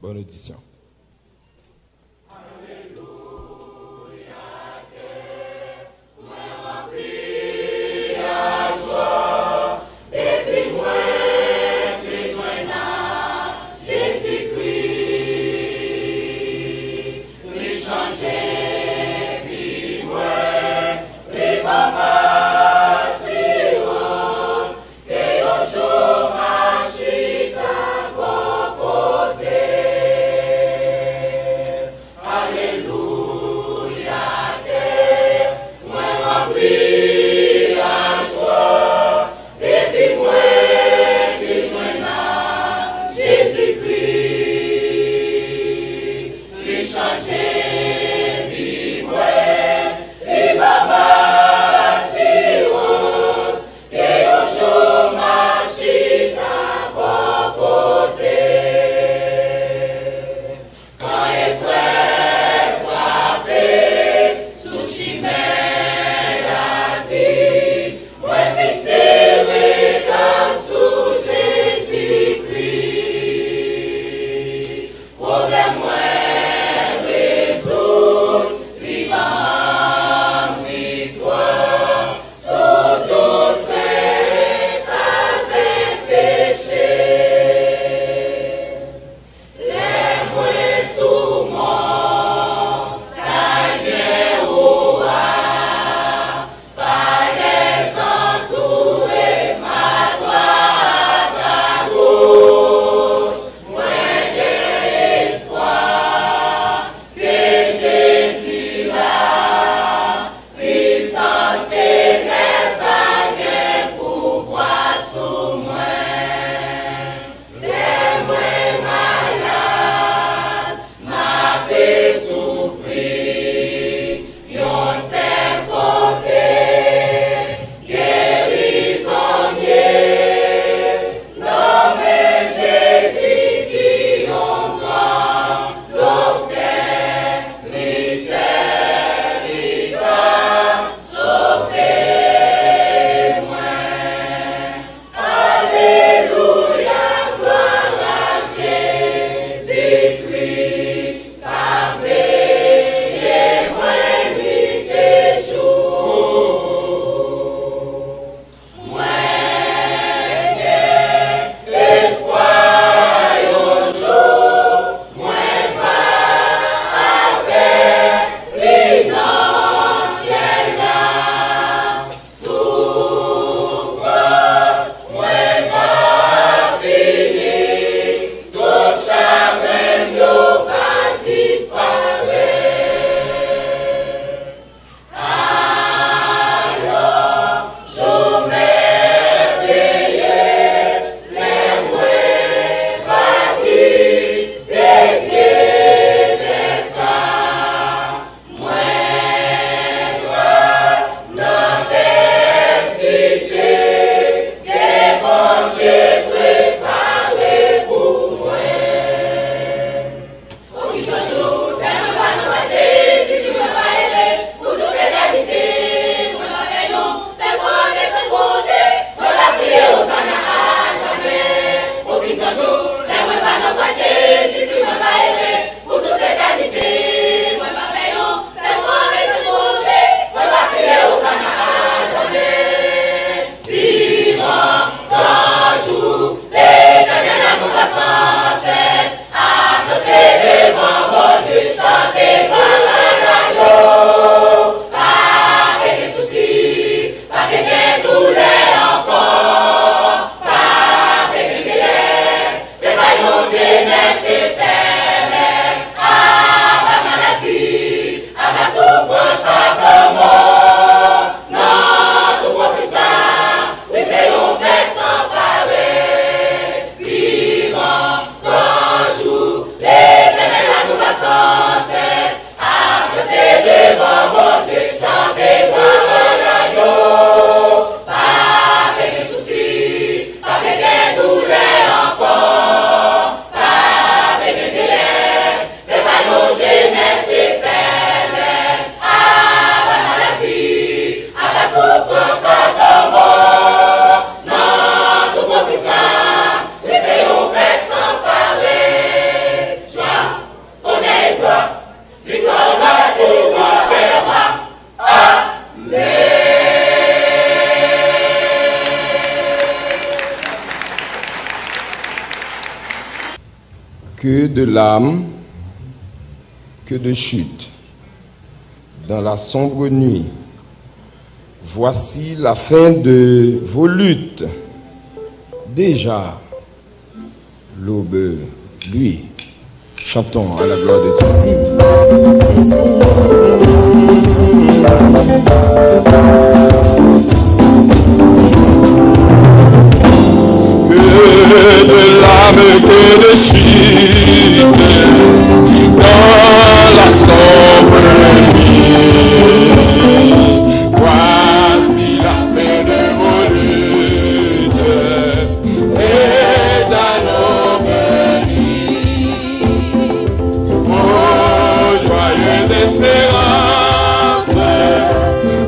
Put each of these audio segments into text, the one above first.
Bonne audition. Chicago, Que de larmes, que de chutes, dans la sombre nuit. Voici la fin de vos luttes. Déjà, l'aube, lui. Chantons à la gloire de Dieu. Que de larmes, que de chutes, dans la sombre nuit. Voici la fin de vos luttes, déjà l'aube nuit. Oh, joyeuse espérance,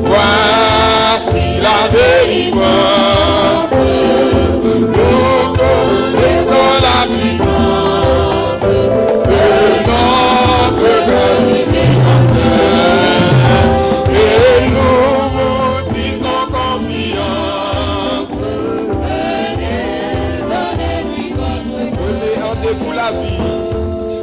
voici la délivrance. Nous connaissons la puissance de notre grand libérateur, et nous vous disons confiance. Venez, donnez-lui votre cœur. Venez, rendez-vous la vie.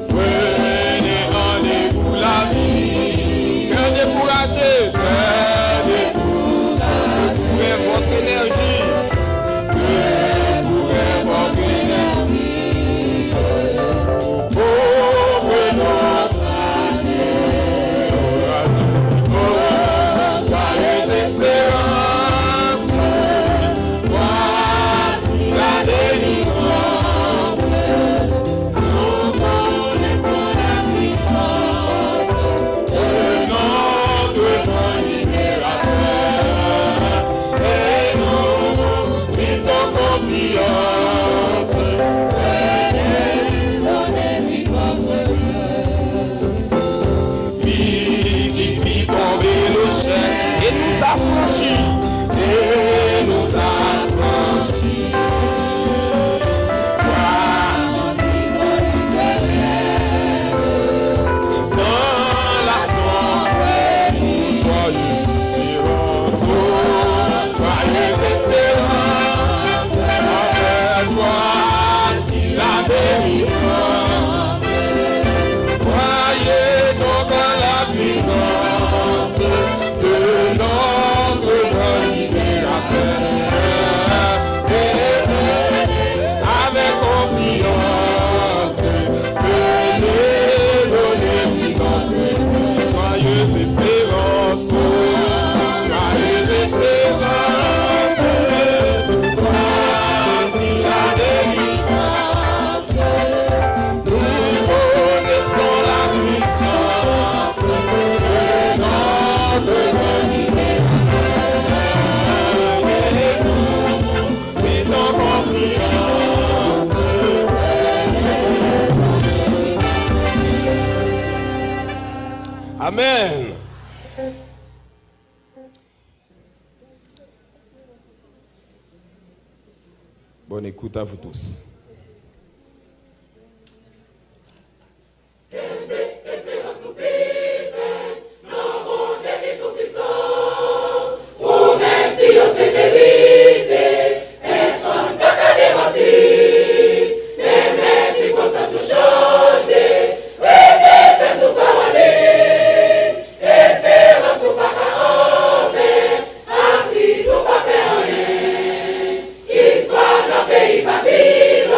Venez, rendez-vous la vie. Cœur découragé, cœur découragé. Trouvez votre énergie. Trouvez votre énergie. Pauvre notre Dieu. Oh, joyeuse espérance. Voici la délivrance. Nous connaissons la puissance de notre grand libérateur, et nous vous disons confiance. Venez, donnez-lui votre cœur. Lui qui fit tomber le chêne et nous affranchit, et nous affranchit. Voici notre éternel, dans la sombre nuit. Joyeuse espérance, oh, joyeuse espérance, avec voici la délivrance. Croyez donc à la puissance de notre grand libérateur, et venez avec confiance. Venez, donnez-lui notre cœur. Joyeuse espérance, oh, joyeuse espérance, voici la délivrance. Nous connaissons la puissance de notre grand libérateur, et nous faisons confiance. Amen. Bonne écoute à vous tous. Qui soit dans le pays Babylone.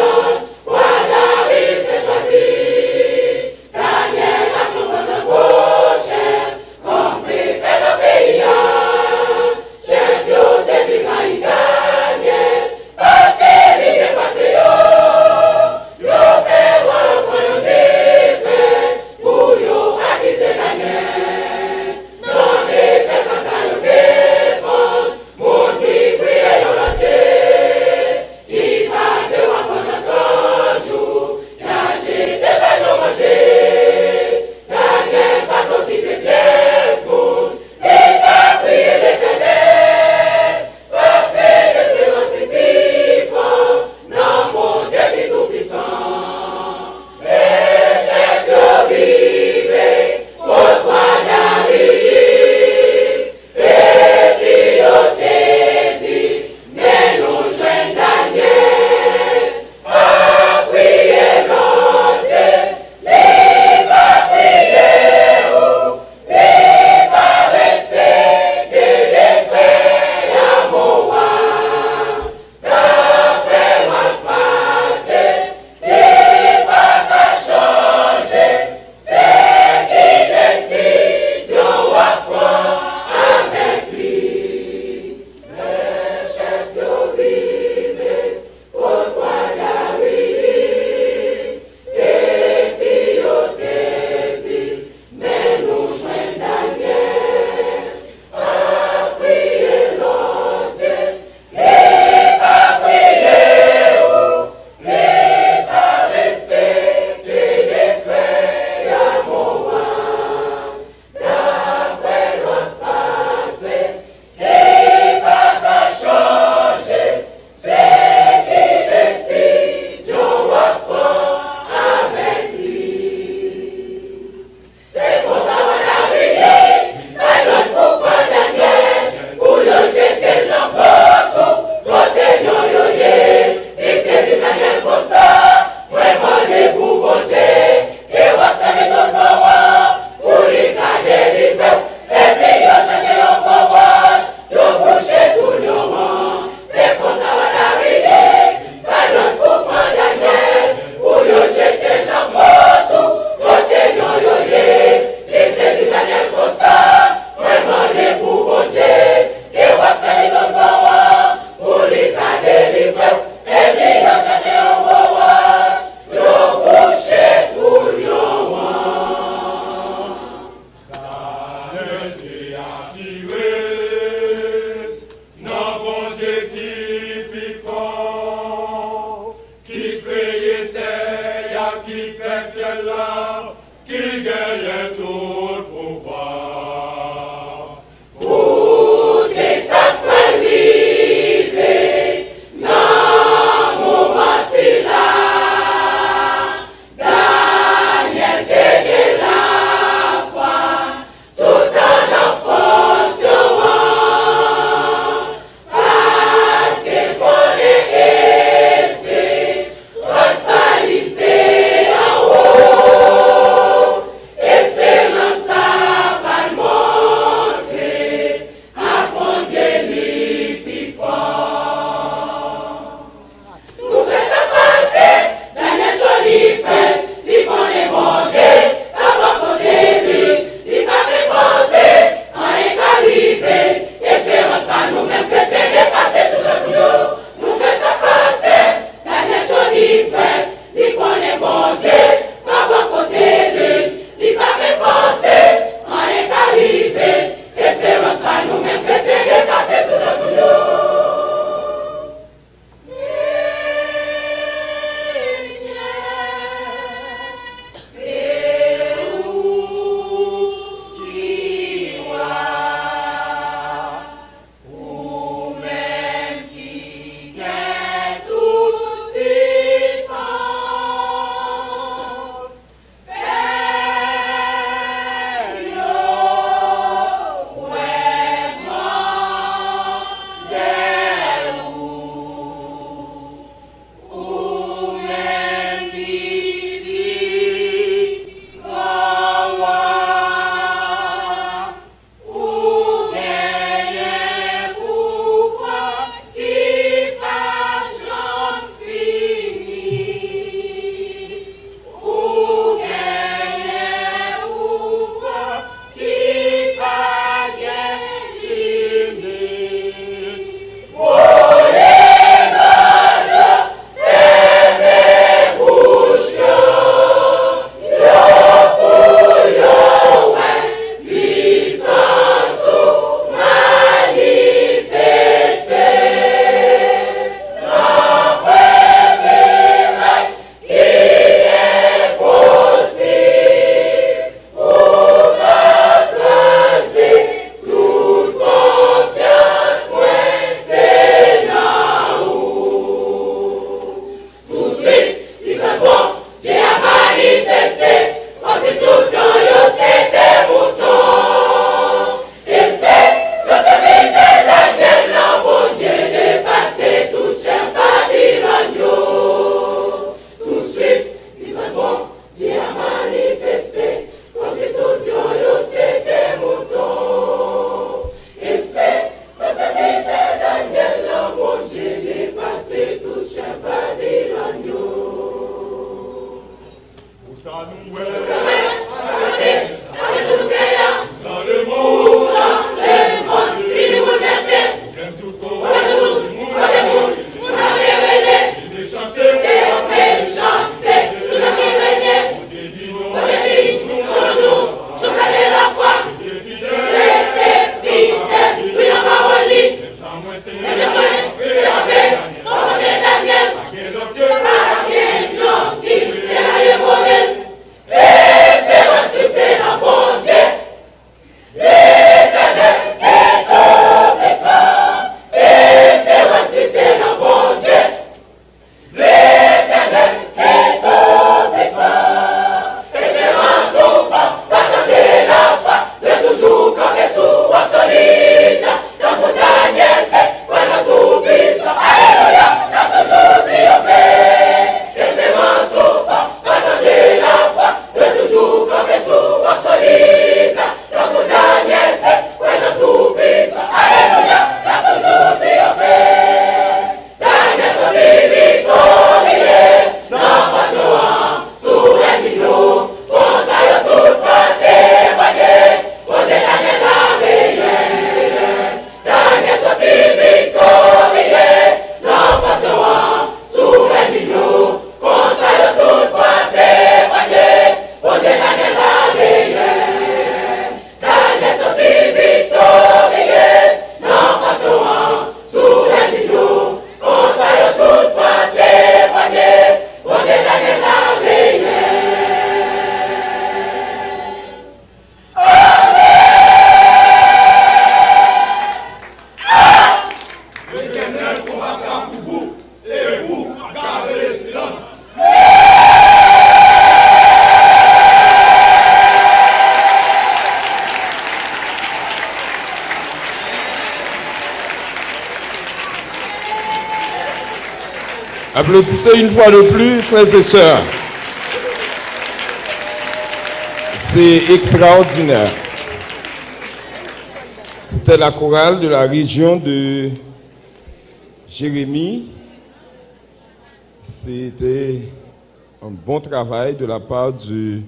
qui fait celle-là, qui gagne tout le pouvoir. Pour que ça peut arriver, dans mon moment là, Daniel gagne la foi, tout en la force parce que pour les esprits, prospérité en haut, espérance à pas montrer, à bon Dieu lui plus fort. Nous faisons parler d'un joli fait, lui connaît mon Dieu, à bon côté lui, lui pas fait penser, en équilibré, espérance à nous-mêmes que Dieu dépasse tout le boulot. Nous faisons parler d'un joli fait, lui connaît mon Dieu, à bon côté lui, lui pas fait penser, en équilibré, espérance à nous-mêmes que Dieu dépasse tout le boulot. Hey! Applaudissez une fois de plus, frères et sœurs. C'est extraordinaire. C'était la chorale de la région de Jérémie. C'était un bon travail de la part du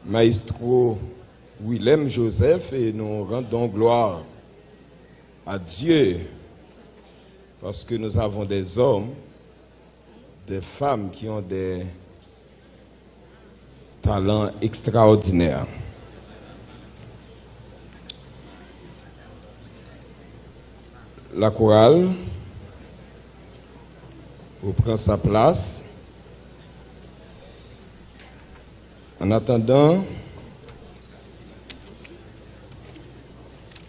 maestro Willem Joseph et nous rendons gloire à Dieu parce que nous avons des hommes, des femmes qui ont des talents extraordinaires. La chorale reprend sa place. En attendant,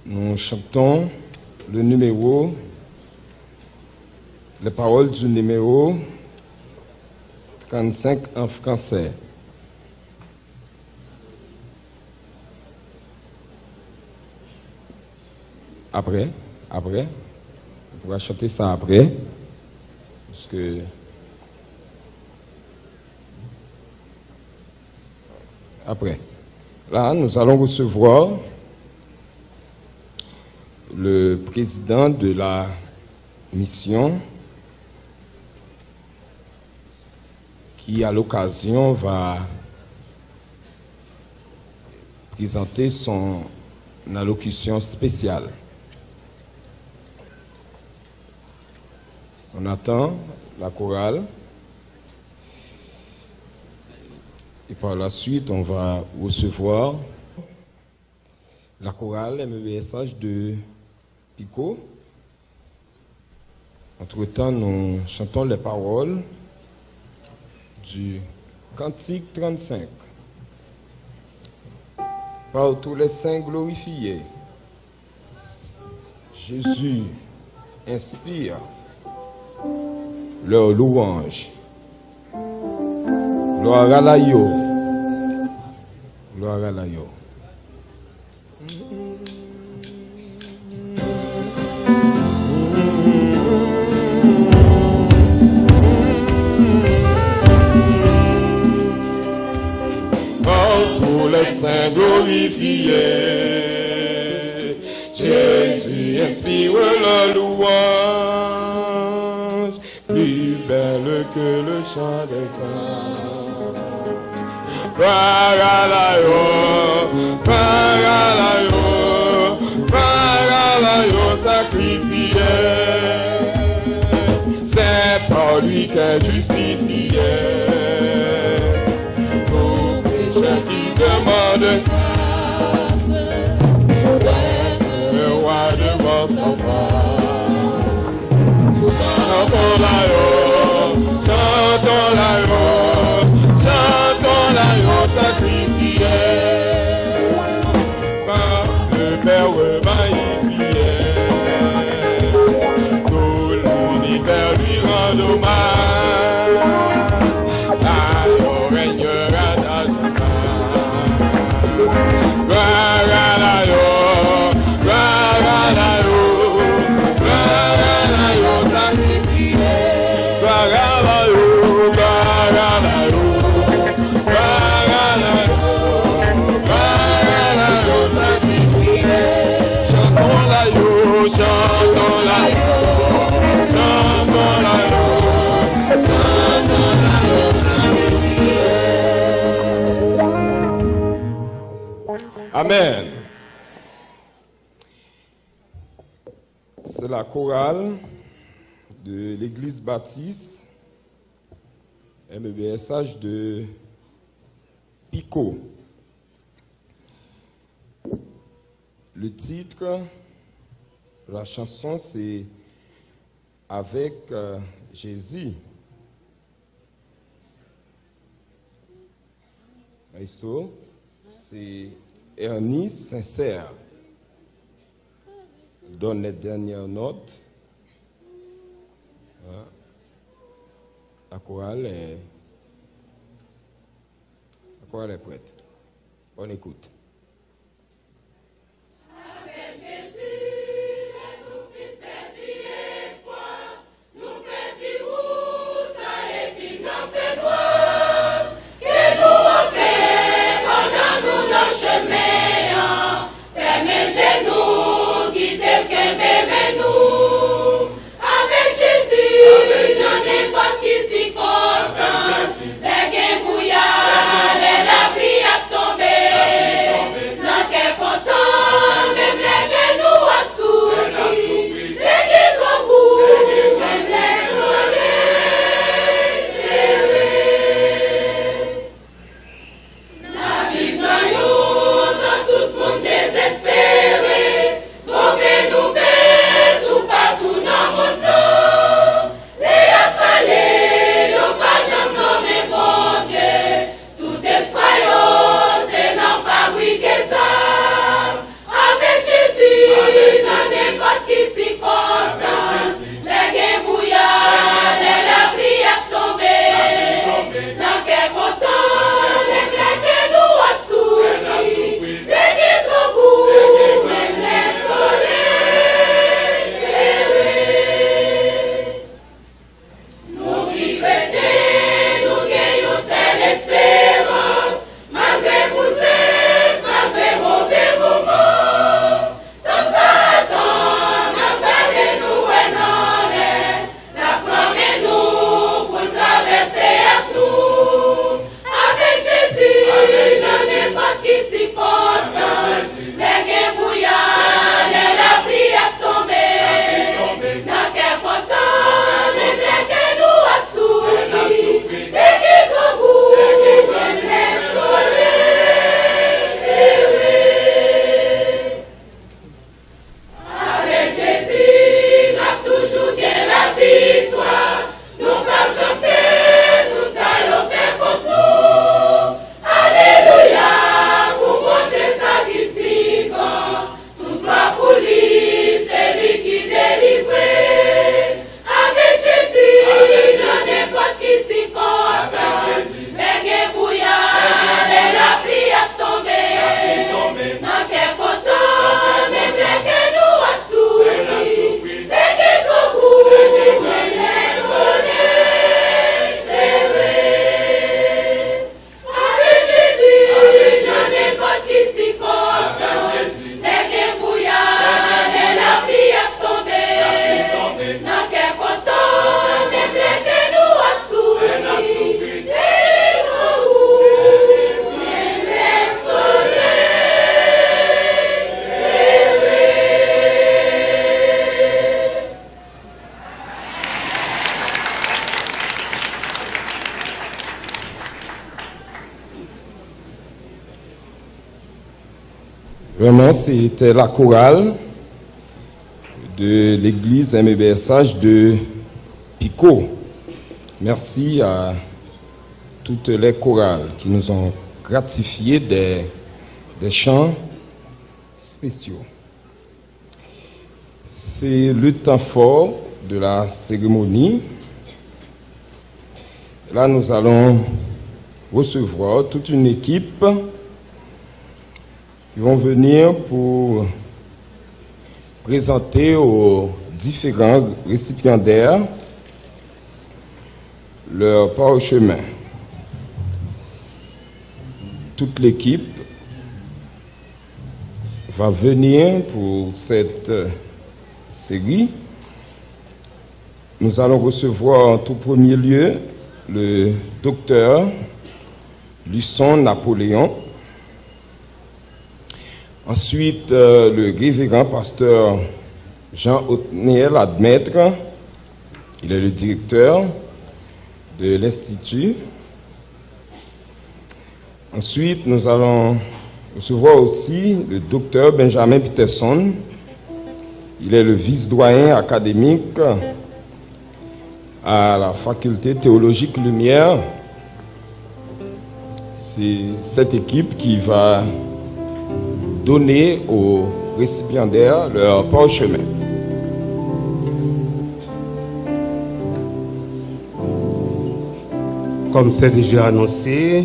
nous chantons les paroles du numéro 35 en français. Après, on pourra chanter ça après, parce que après. Là, nous allons recevoir le président de la mission qui, à l'occasion, va présenter son allocution spéciale. On attend la chorale et par la suite, on va recevoir la chorale MEBSH de Pico. Entre-temps, nous chantons les paroles du Cantique 35. Par tous les saints glorifiés, Jésus inspire leur louange. Gloire à l'agneau. Gloire à l'agneau. Les saints glorifiés, Jésus inspire la louange, plus belle que le chant des anges. Paralayo, sacrifié, c'est par lui qu'est justifié. Qui demande grâce, le roi devant son phare. Chantons l'agneau sacrifié par le Père magnifié. Tout l'univers lui rend hommage. L'agneau régnera d'Ajama. Amen. C'est la chorale de l'église baptiste MEBSH de Pico. Le titre de la chanson, c'est Avec Jésus. Maestro, c'est Ernie Sincère. Donne les dernières notes. La chorale est prête. Bonne écoute. Jésus, nous fit perdre espoir, nous perdrons. Vraiment, c'était la chorale de l'église MBSH de Pico. Merci à toutes les chorales qui nous ont gratifié des chants spéciaux. C'est le temps fort de la cérémonie. Là, nous allons recevoir toute une équipe qui vont venir pour présenter aux différents récipiendaires leur parchemin. Toute l'équipe va venir pour cette série. Nous allons recevoir en tout premier lieu le docteur Luçon Napoléon. Ensuite, le révérend pasteur Jean-Otniel Admettre. Il est le directeur de l'Institut. Ensuite, nous allons recevoir aussi le docteur Benjamin Peterson. Il est le vice-doyen académique à la faculté théologique Lumière. C'est cette équipe qui va donner aux récipiendaires leur parchemin. Comme c'est déjà annoncé,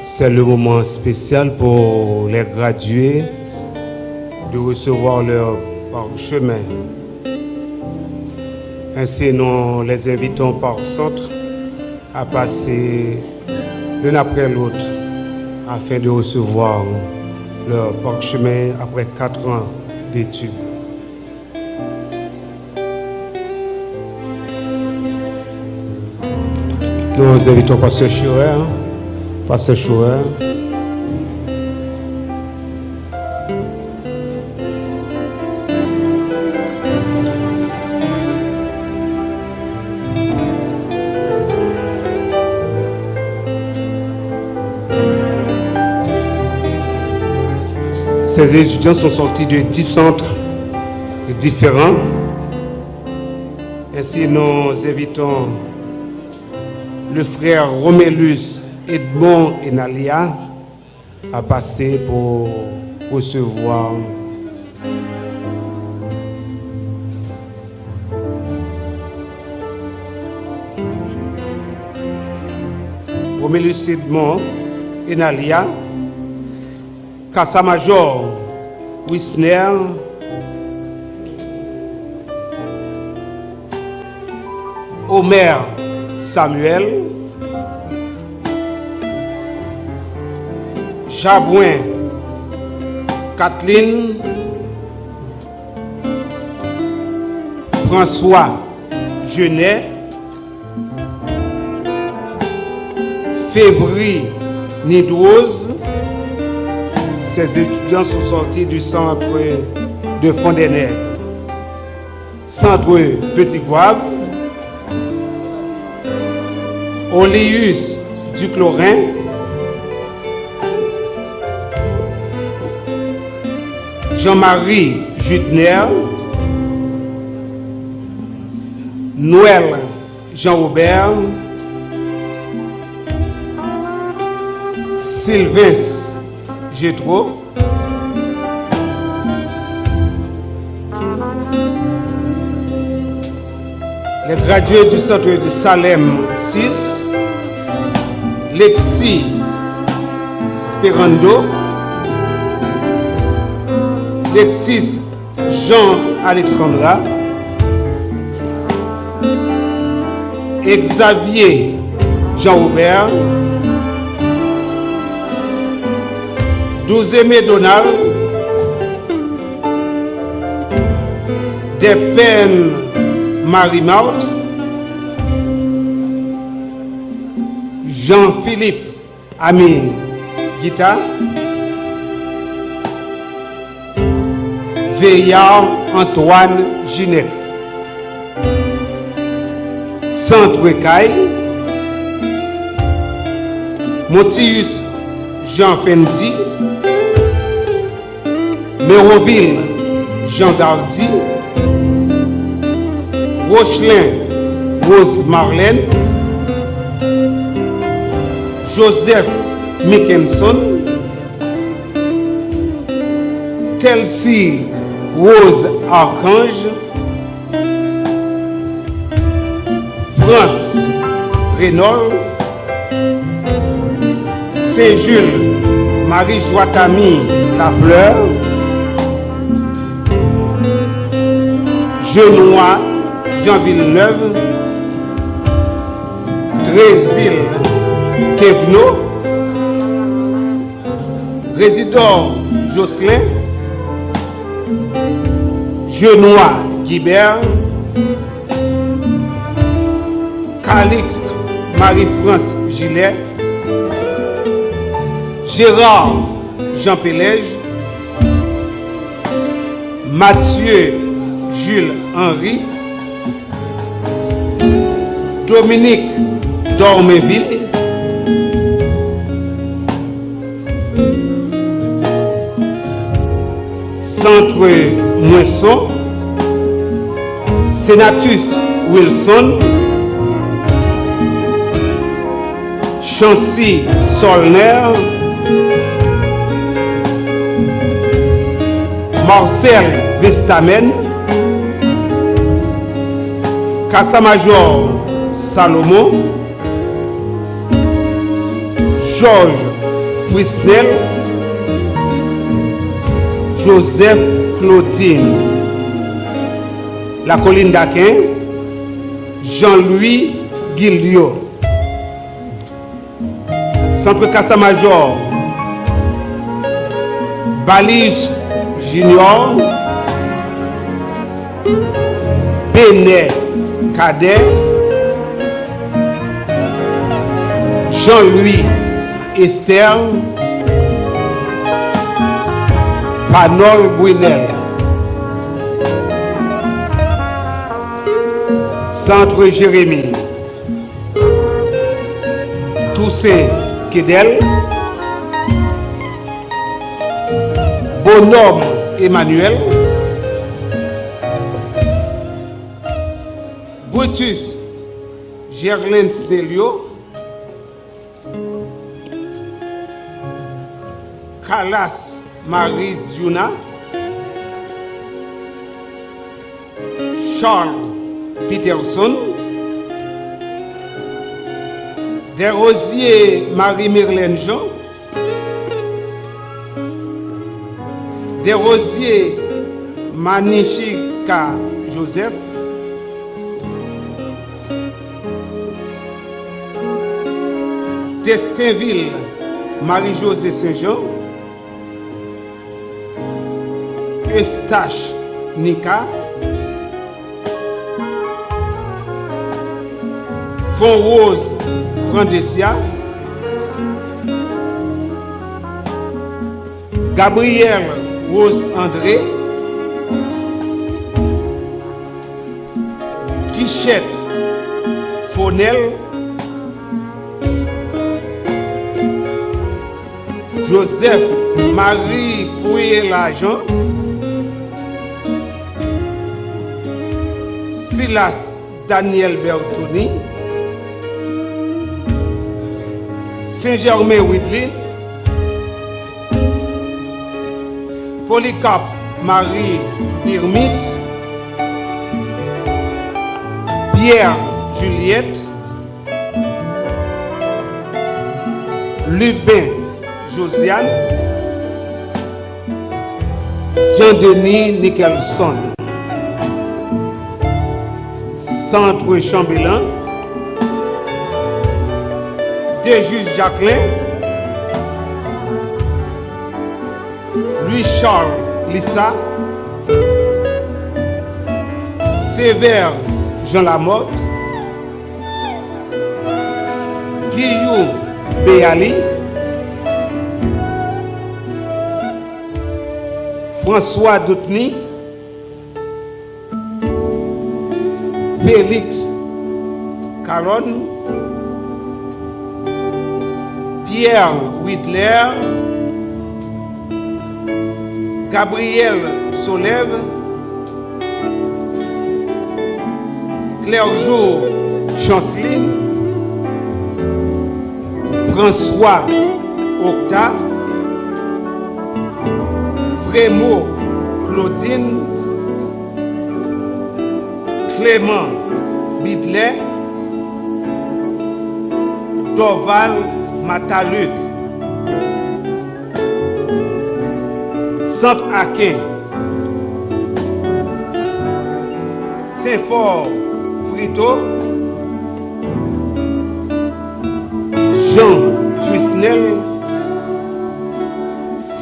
c'est le moment spécial pour les gradués de recevoir leur parchemin. Ainsi, nous les invitons par centre à passer l'un après l'autre afin de recevoir leur parchemin après 4 ans d'études. Nous invitons Pasteur Chouer. Pasteur Chouer. Ces étudiants sont sortis de 10 centres différents. Ainsi, nous invitons le frère Romélus Edmond et Nalia à passer pour recevoir Romélus Edmond et Nalia, Cassa-Major Wisner, Omer Samuel, Jabouin Kathleen, François Genet, Février Nidrose. Ces étudiants sont sortis du centre de Fond-des-Nègres, centre Petit Goave, Olius Duclorin, Jean-Marie Jutner, Noël Jean-Robert, Sylvain Gétro, les gradués du centre de Salem 6, Lexi Sperando, Lexis Jean-Alexandra, Xavier Jean-Robert, Douzémé Donald, Despeines Marie-Marthe, Jean-Philippe Ami Guita, Veillard Antoine Ginette, Centre Caille, Montius Jean Fendi, Méroville, Jean Dardy, Rochelin, Rose Marlène, Joseph Mickenson, Kelsey Rose Archange, France Renaud, Saint-Jules Marie Joatami Lafleur, Genois Jean Villeneuve, Drésil Thévenot, Résident Jocelyn, Genois Guibert, Calixte Marie-France Gillet, Gérard Jean Pélège, Mathieu Jules Henry, Dominique Dormeville, Centre Moisson, Senatus Wilson, Chancy Solner, Marcel Vestamen, Kassamajor Salomon, Georges Frisnel, Joseph Claudine, La Colline d'Aquin, Jean-Louis Guilliot, Centre Kassamajor, Balise Junior, Benet Cadet, Jean-Louis Esther, Panol Brunel, Centre Jérémie, Toussaint Kedel, Bonhomme Emmanuel, Brutus Gerlin Stelio, Calas Marie Djuna, Charles Peterson, Desrosiers Marie-Myrlène Jean, Desrosiers Manichika Joseph, Destinville Marie-Josée Saint-Jean, Eustache Nika, Font-Rose Frandesia, Gabriel Rose André, Quichette Fonel, Joseph Marie Pouillet-Lajan, Silas Daniel Bertoni, Saint-Germain Whitley, Polycarpe Marie Irmis, Pierre Juliette, Lubin Josiane, Jean-Denis Nicholson, Centre Chambellan, Desjus Jacqueline, Louis-Charles Lissa, Sévère Jean Lamotte, Guillaume Béali, François Doutny, Félix Caron, Pierre Widler, Gabriel Solève, Claire-Jo Chanceline, François Octa, Frémo Claudine, Clément Bidlet, Dorval Mataluc, Centre Aquin, Saint-Fort Frito, Jean Fusnel,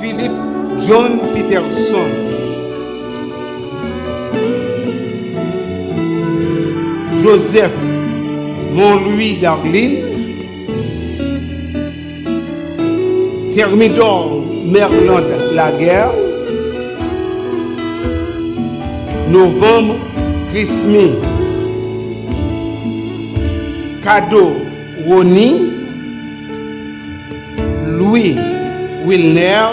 Philippe John Peterson, Joseph Montlouis Darline, Thermidor Merland Laguerre, Novembre Christmy, Cadeau Roni, Louis Wilner,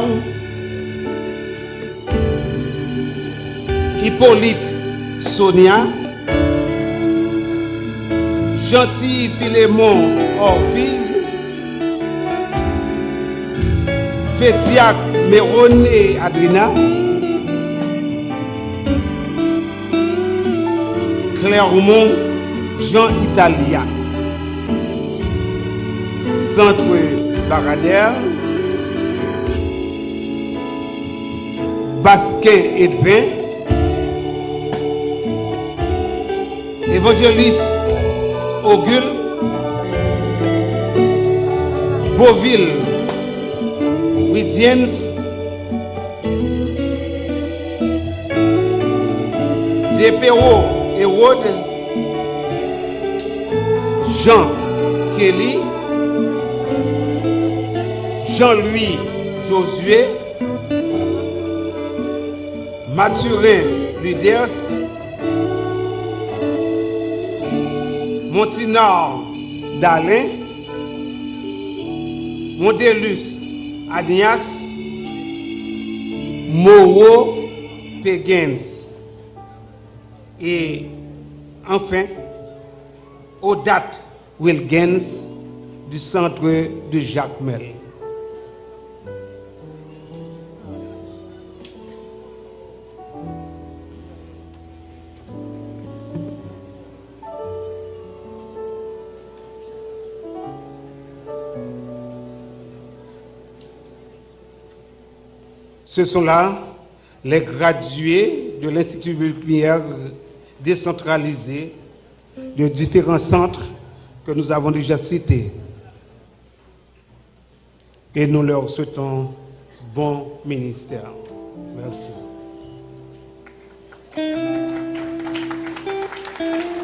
Hippolyte Sonia, Gentil Philémon Orphize, Fétiac Méroné Adrina, Clermont Jean Italia, Centre Baradère, Basquin Edvin, Évangéliste Augule, Beauville Widiens, Despero Hérode, Jean Kelly, Jean-Louis Josué, Mathurin Luderst, Montinard Dalin, Mondelus Agnias, Moreau Pegens et enfin Odat Wilgens du centre de Jacmel. Ce sont là les gradués de l'Institut Lumière décentralisé de différents centres que nous avons déjà cités. Et nous leur souhaitons bon ministère. Merci.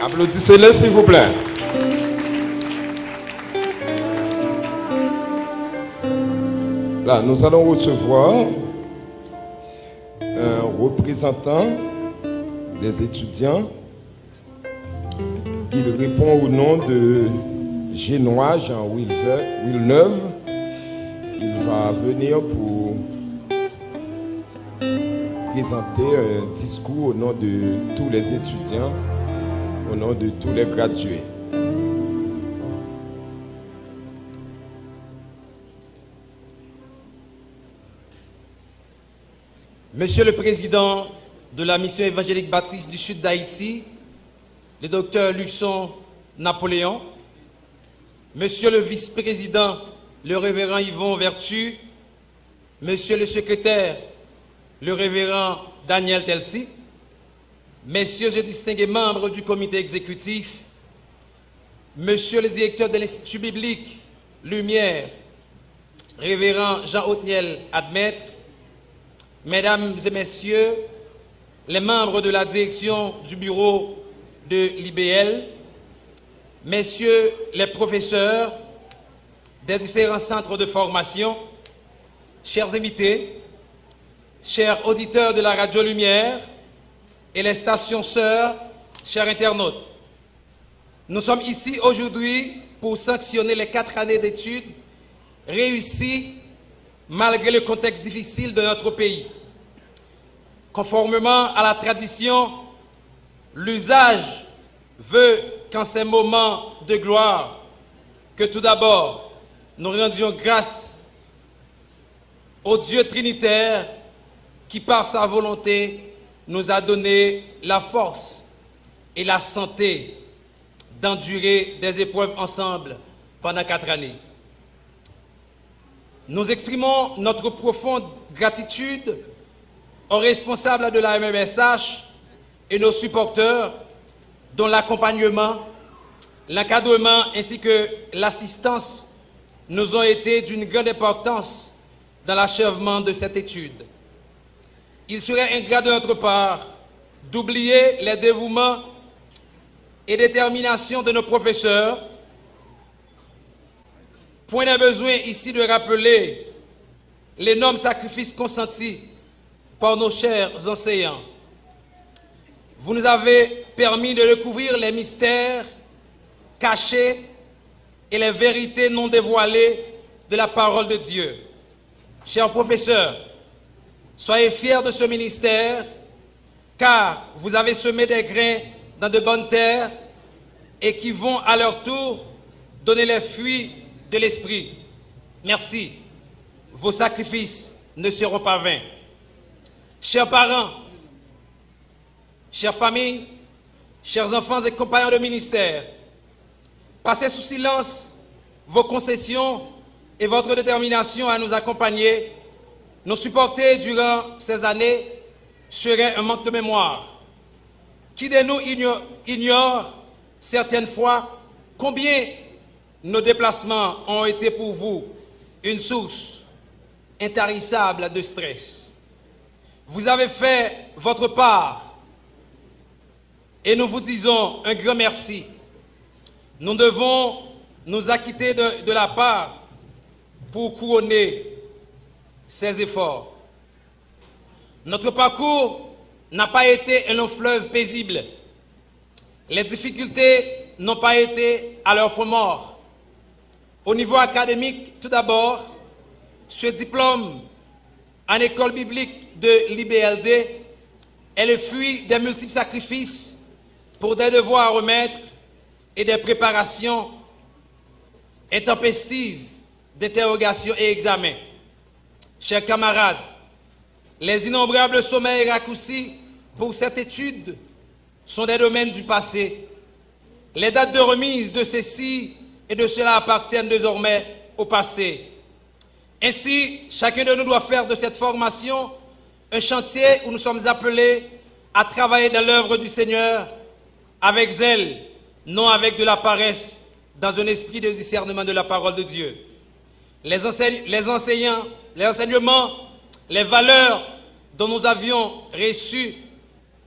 Applaudissez-les s'il vous plaît. Là, nous allons recevoir un représentant des étudiants. Il répond au nom de Génois Jean Villeneuve. Il va venir pour présenter un discours au nom de tous les étudiants, au nom de tous les gradués. Monsieur le Président de la Mission évangélique baptiste du Sud d'Haïti, le docteur Luçon Napoléon, Monsieur le Vice-président, le Révérend Yvon Vertu, Monsieur le Secrétaire, le Révérend Daniel Telsi, Messieurs et distingués membres du comité exécutif, Monsieur le directeur de l'Institut biblique Lumière, Révérend Jean Otniel Admettre, Mesdames et Messieurs, les membres de la direction du bureau de l'IBL, Messieurs les professeurs des différents centres de formation, chers invités, chers auditeurs de la Radio Lumière et les stations sœurs, chers internautes, nous sommes ici aujourd'hui pour sanctionner les 4 années d'études réussies malgré le contexte difficile de notre pays. Conformément à la tradition, l'usage veut qu'en ces moments de gloire, que tout d'abord, nous rendions grâce au Dieu trinitaire qui, par sa volonté, nous a donné la force et la santé d'endurer des épreuves ensemble pendant 4 années. Nous exprimons notre profonde gratitude aux responsables de la MMSH et nos supporters, dont l'accompagnement, l'encadrement ainsi que l'assistance nous ont été d'une grande importance dans l'achèvement de cette étude. Il serait ingrat de notre part d'oublier les dévouements et détermination de nos professeurs. Point n'est besoin ici de rappeler l'énorme sacrifice consenti par nos chers enseignants. Vous nous avez permis de découvrir les mystères cachés et les vérités non dévoilées de la parole de Dieu. Chers professeurs, soyez fiers de ce ministère, car vous avez semé des grains dans de bonnes terres et qui vont à leur tour donner les fruits de l'esprit. Merci. Vos sacrifices ne seront pas vains. Chers parents, chères familles, chers enfants et compagnons de ministère, passez sous silence vos concessions et votre détermination à nous accompagner, nous supporter durant ces années serait un manque de mémoire. Qui de nous ignore certaines fois combien nos déplacements ont été pour vous une source intarissable de stress. Vous avez fait votre part et nous vous disons un grand merci. Nous devons nous acquitter de la part pour couronner ces efforts. Notre parcours n'a pas été un long fleuve paisible. Les difficultés n'ont pas été à leur point mort. Au niveau académique, tout d'abord, ce diplôme en école biblique de l'IBLD est le fruit des multiples sacrifices pour des devoirs à remettre et des préparations intempestives d'interrogations et examens. Chers camarades, les innombrables sommeils raccourcis pour cette étude sont des domaines du passé. Les dates de remise de ceci et de cela appartiennent désormais au passé. Ainsi, chacun de nous doit faire de cette formation un chantier où nous sommes appelés à travailler dans l'œuvre du Seigneur avec zèle, non avec de la paresse, dans un esprit de discernement de la parole de Dieu. Les enseignements, les valeurs dont nous avions reçues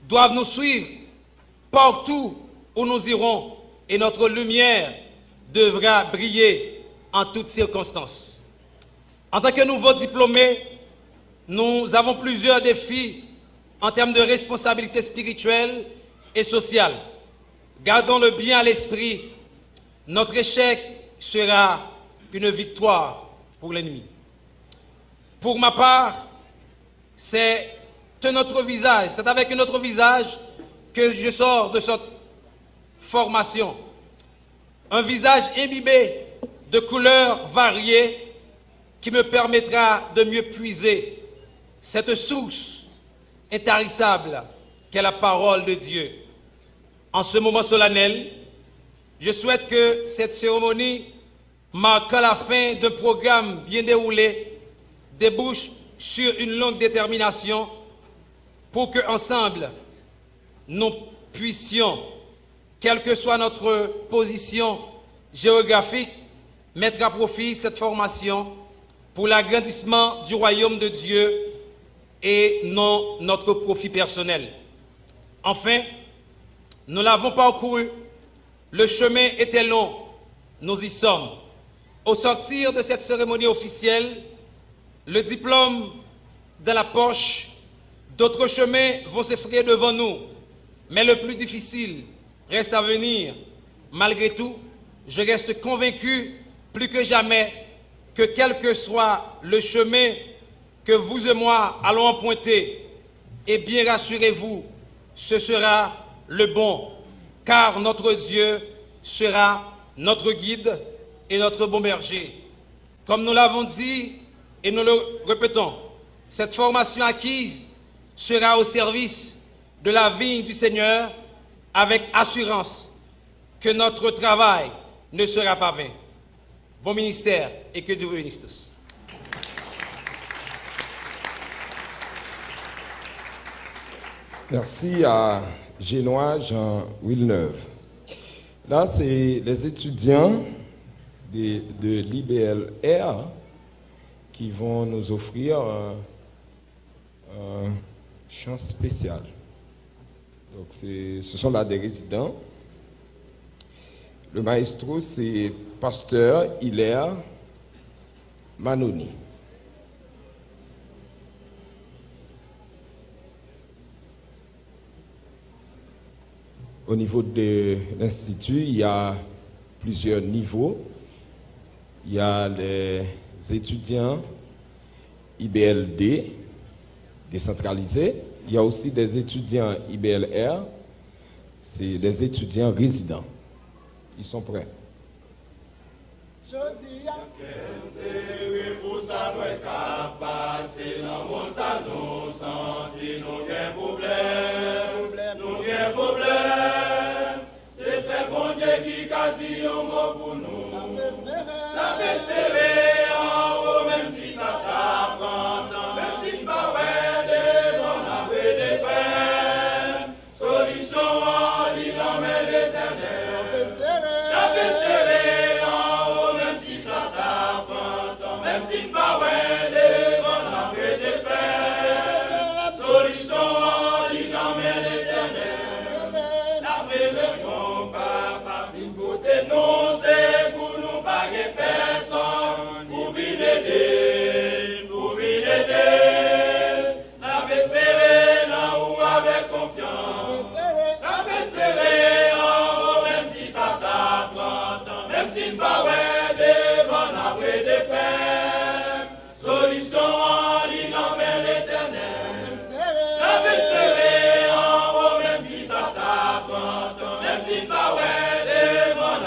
doivent nous suivre partout où nous irons et notre lumière devra briller en toutes circonstances. En tant que nouveaux diplômés, nous avons plusieurs défis en termes de responsabilité spirituelle et sociale. Gardons-le bien à l'esprit. Notre échec sera une victoire pour l'ennemi. Pour ma part, c'est avec un autre visage que je sors de cette formation. Un visage imbibé de couleurs variées qui me permettra de mieux puiser cette source intarissable qu'est la parole de Dieu. En ce moment solennel, je souhaite que cette cérémonie, marquant la fin d'un programme bien déroulé, débouche sur une longue détermination pour que, ensemble, nous puissions, quelle que soit notre position géographique, mettre à profit cette formation pour l'agrandissement du royaume de Dieu et non notre profit personnel. Enfin, nous l'avons parcouru, le chemin était long, nous y sommes. Au sortir de cette cérémonie officielle, le diplôme dans la poche, d'autres chemins vont s'effrayer devant nous, mais le plus difficile reste à venir. Malgré tout, je reste convaincu plus que jamais que quel que soit le chemin que vous et moi allons emprunter, Eh bien, rassurez-vous, ce sera le bon, car notre Dieu sera notre guide et notre bon berger. Comme nous l'avons dit et nous le répétons, cette formation acquise sera au service de la vigne du Seigneur avec assurance que notre travail ne sera pas vain. Bon ministère et que Dieu vous bénisse tous. Merci à Génois Jean Villeneuve. Là, c'est les étudiants de l'IBLR qui vont nous offrir un chant spécial. Donc, ce sont là des résidents. Le maestro, c'est Pasteur Hilaire Manoni. Au niveau de l'Institut, il y a plusieurs niveaux. Il y a les étudiants IBLD décentralisés. Il y a aussi des étudiants IBLR. C'est des étudiants résidents. Ils sont prêts. C'est ce bon Dieu qui a dit un mot pour nous. La espérer en haut, même si ça t'apprend. Même si pas ouais, des bons après des frères. Solution en l'île, mais l'éternel. La espérer en haut, même si ça t'apprend. Même si pas ouais, des bons après des frères. Solution en l'île, mais l'éternel. Non, c'est pour nous paguer personne, pour vivre aider, la espérer là où avec confiance, la espérer en haut, même si ça t'apprend, même si pas ouais, devant après des faits, solution en ligne, mais l'éternel, la espérer en haut, même si ça t'apprend, même si pas ouais.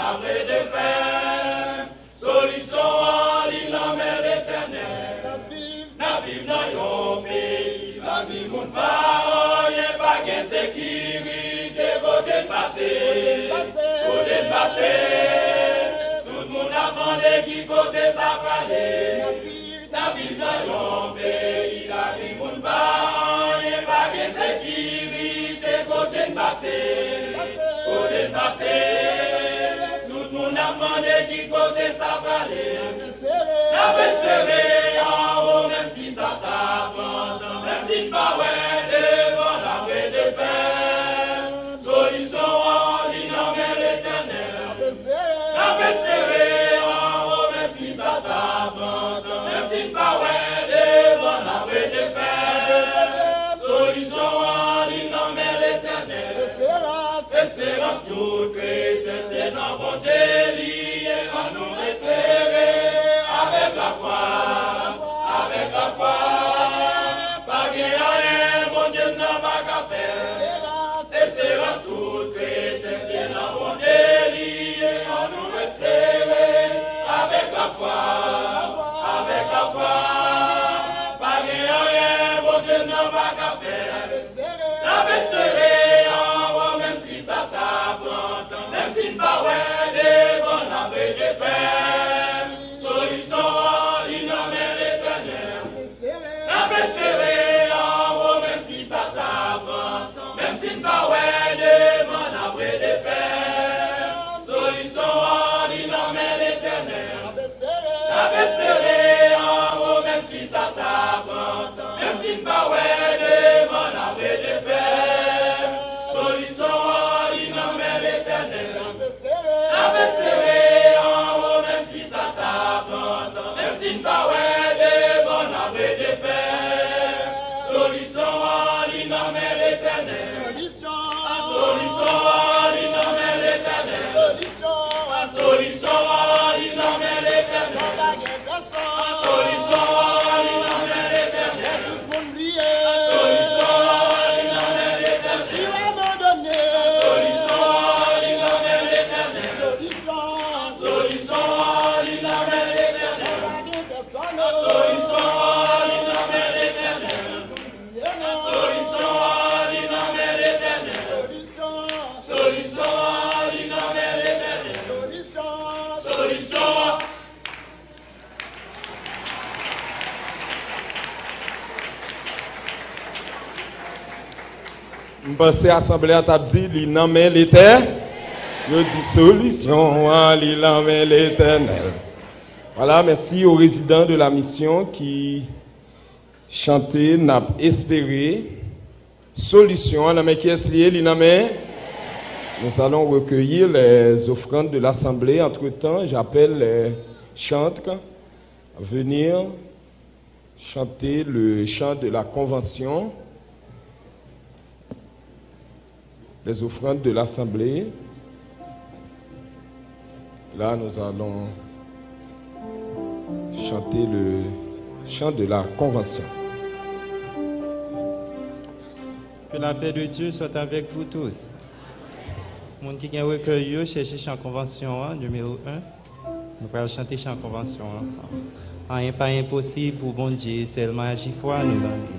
Après des faits, solution en l'île, mais l'éternel. La Bible dans yon pays, la Bible moun parole, y'a pas de sécurité, côté de passé, côté de passé. Tout le monde a demandé qui côté ça parlait. La Bible dans yon pays, la Bible moun parole, y'a pas de sécurité, côté de passé, côté de passé. Demandez qui côté ça parlait. La espérer en haut, même si ça t'apprend. Même si pas ouais, devant après des faits. Solution en ligne, mais l'éternel. La espérer en haut, même si ça t'apprend. Même si pas ouais, devant après des faits. Solution en ligne, mais l'éternel. Espérance toute chrétien, c'est notre bon Dieu. Avec la foi, pas rien, mon Dieu n'a pas qu'à faire. Espérance toute chrétienne, c'est notre bon Dieu lié, on nous espérer. Avec la foi, pas rien, mon Dieu n'a pas qu'à faire. La espérer en haut, même si ça t'apprend, même si pas ouais, des bons après des faits. Solution. Espérer en haut, même si ça t'apprend, même si pas ouais, devant après des faits. Solution en ligne, mais l'éternel. Espérer en haut, même si ça t'apprend, même si pas ouais, devant après des faits. Solution en ligne, mais l'éternel. Espérer en haut, même si ça t'apprend, même si pas ouais, devant après des faits. Solution en ligne, mais l'éternel. Solution en ligne, mais l'éternel. Solution en ligne, mais l'éternel. Solution en ligne, mais l'éternel. Solution Je pense que l'Assemblée a dit, il n'a pas l'éternel. Je dis solution, il n'a pas l'éternel. Voilà, merci aux résidents de la mission qui chantaient, n'a espéré. Solution, qui est lié, il n'a pas. Nous allons recueillir les offrandes de l'Assemblée. Entre-temps, j'appelle les chantres à venir chanter le chant de la Convention. Les offrandes de l'Assemblée. Là, nous allons chanter le chant de la Convention. Que la paix de Dieu soit avec vous tous. Mon qui a recueilli, chercher chant Convention numéro 1. Nous allons chanter chant Convention ensemble. Rien pas impossible pour bon Dieu, seulement agir foi nous dans lui.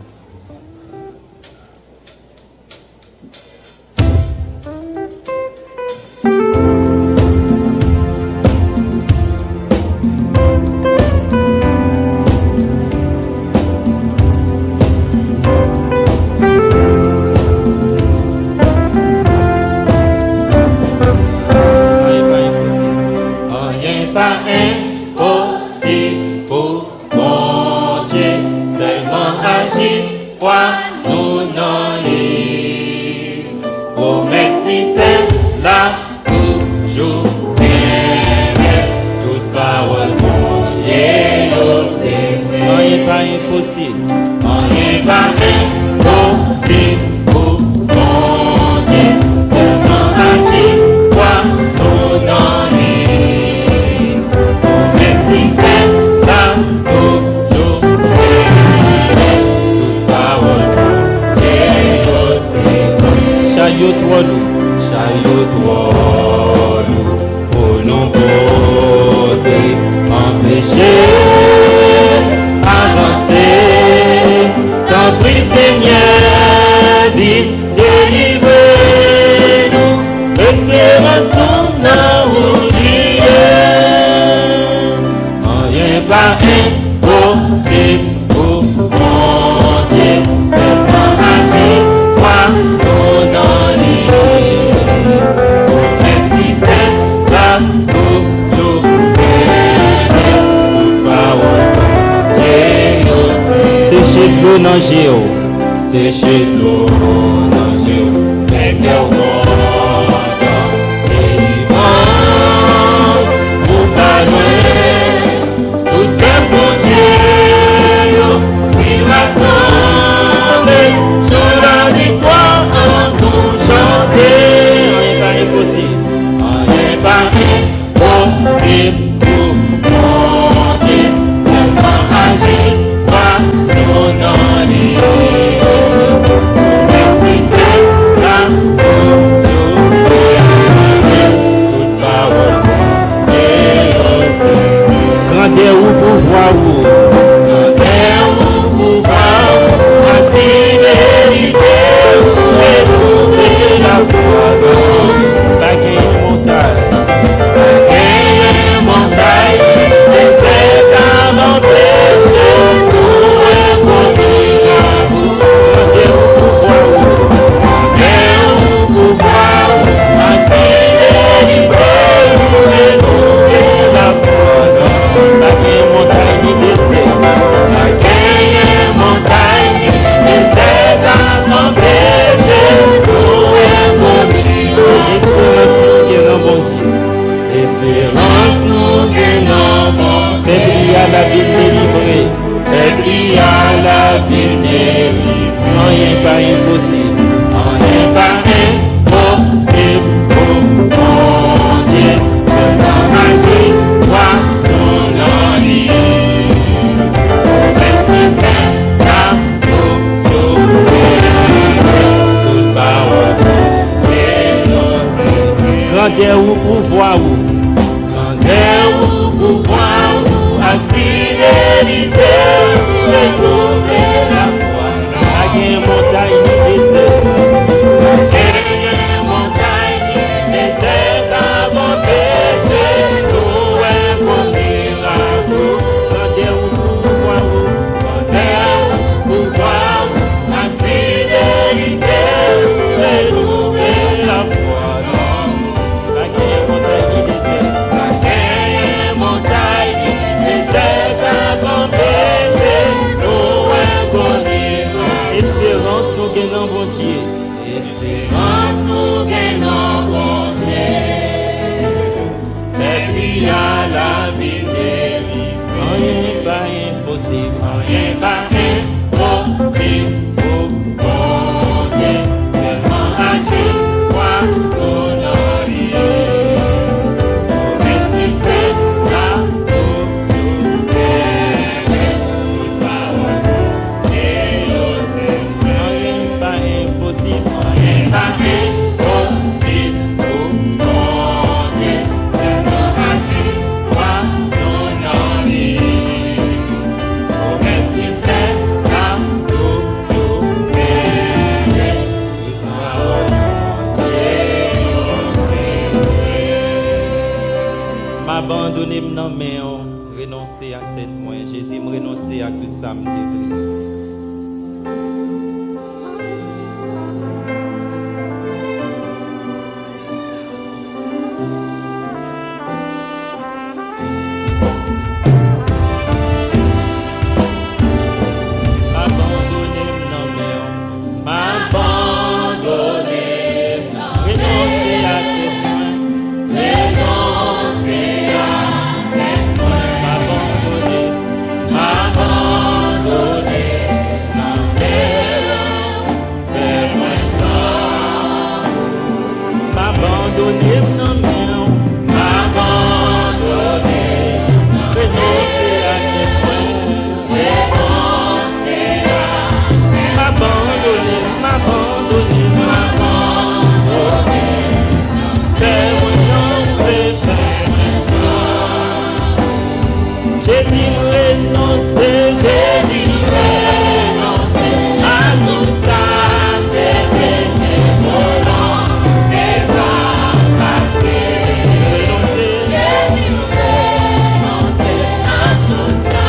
impossible, rien pas impossible pour mon Dieu. Seulement agir, foi, ton allié. Merci fait, la toute parole. Et rien pas impossible, rien pas impossible pour mon Dieu. Seulement agir, foi, ton allié. Merci fait, la toute m'abandonner dans mes mains, renoncer à tête moi, Jésus me renoncer à tout ça me dit. M'abandonner dans mes mains, m'abandonner, renoncer à tête moi, renoncer à tête moi, m'abandonner, m'abandonner dans mes mains, fais-moi ça, m'abandonner dans mes mains, m'abandonner, renoncer à tête moi, renoncer à m'abandonner, m'abandonner, m'abandonner, fais-moi chanter, fais-moi chanter. Jésus me renoncer, Jésus me renoncer à tout ça, des péchés volants et pas passés. Jésus me renoncer à tout ça,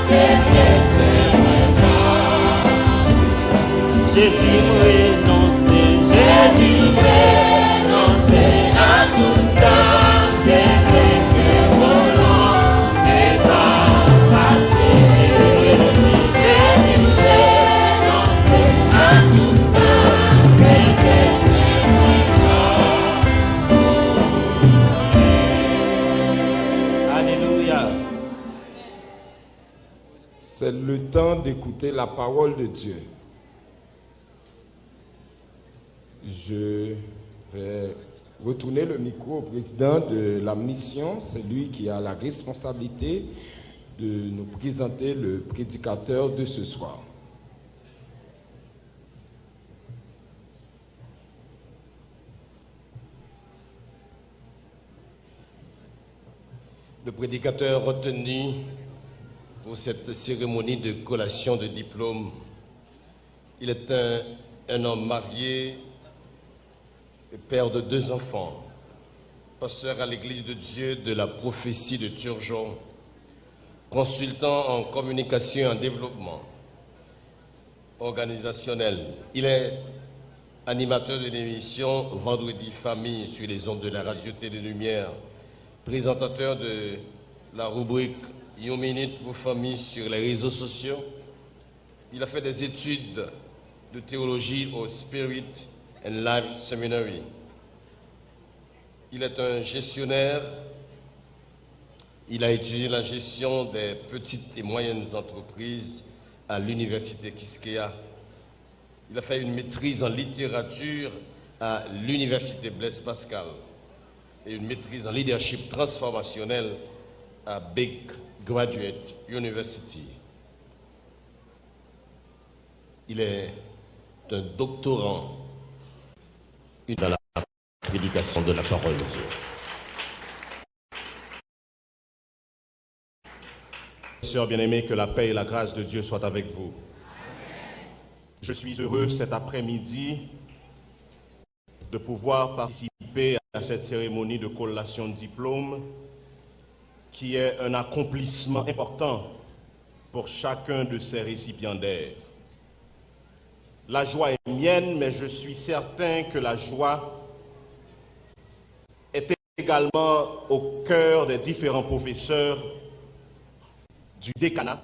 des péchés volants. Jésus me renoncer, Jésus me renoncer à tout ça, des péchés volants et pas passés. Jésus me renoncer à tout ça, des péchés volants. Alléluia. C'est le temps d'écouter la parole de Dieu. Je vais retourner le micro au président de la mission. C'est lui qui a la responsabilité de nous présenter le prédicateur de ce soir. Le prédicateur retenu pour cette cérémonie de collation de diplôme, il est un homme marié, et père de 2 enfants, pasteur à l'Église de Dieu de la prophétie de Turgeon, consultant en communication et en développement organisationnel. Il est animateur de l'émission Vendredi Famille sur les ondes de la radio Télé Lumière, présentateur de la rubrique Une minute pour famille sur les réseaux sociaux. Il a fait des études de théologie au Spirit and Life Seminary. Il est un gestionnaire. Il a étudié la gestion des petites et moyennes entreprises à l'université Quisqueya. Il a fait une maîtrise en littérature à l'université Blaise Pascal et une maîtrise en leadership transformationnel à Big Graduate University. Il est un doctorant dans la prédication de la parole de Dieu. Sœurs bien-aimées, que la paix et la grâce de Dieu soient avec vous. Je suis heureux cet après-midi de pouvoir participer à cette cérémonie de collation de diplôme qui est un accomplissement important pour chacun de ces récipiendaires. La joie est mienne, mais je suis certain que la joie est également au cœur des différents professeurs du décanat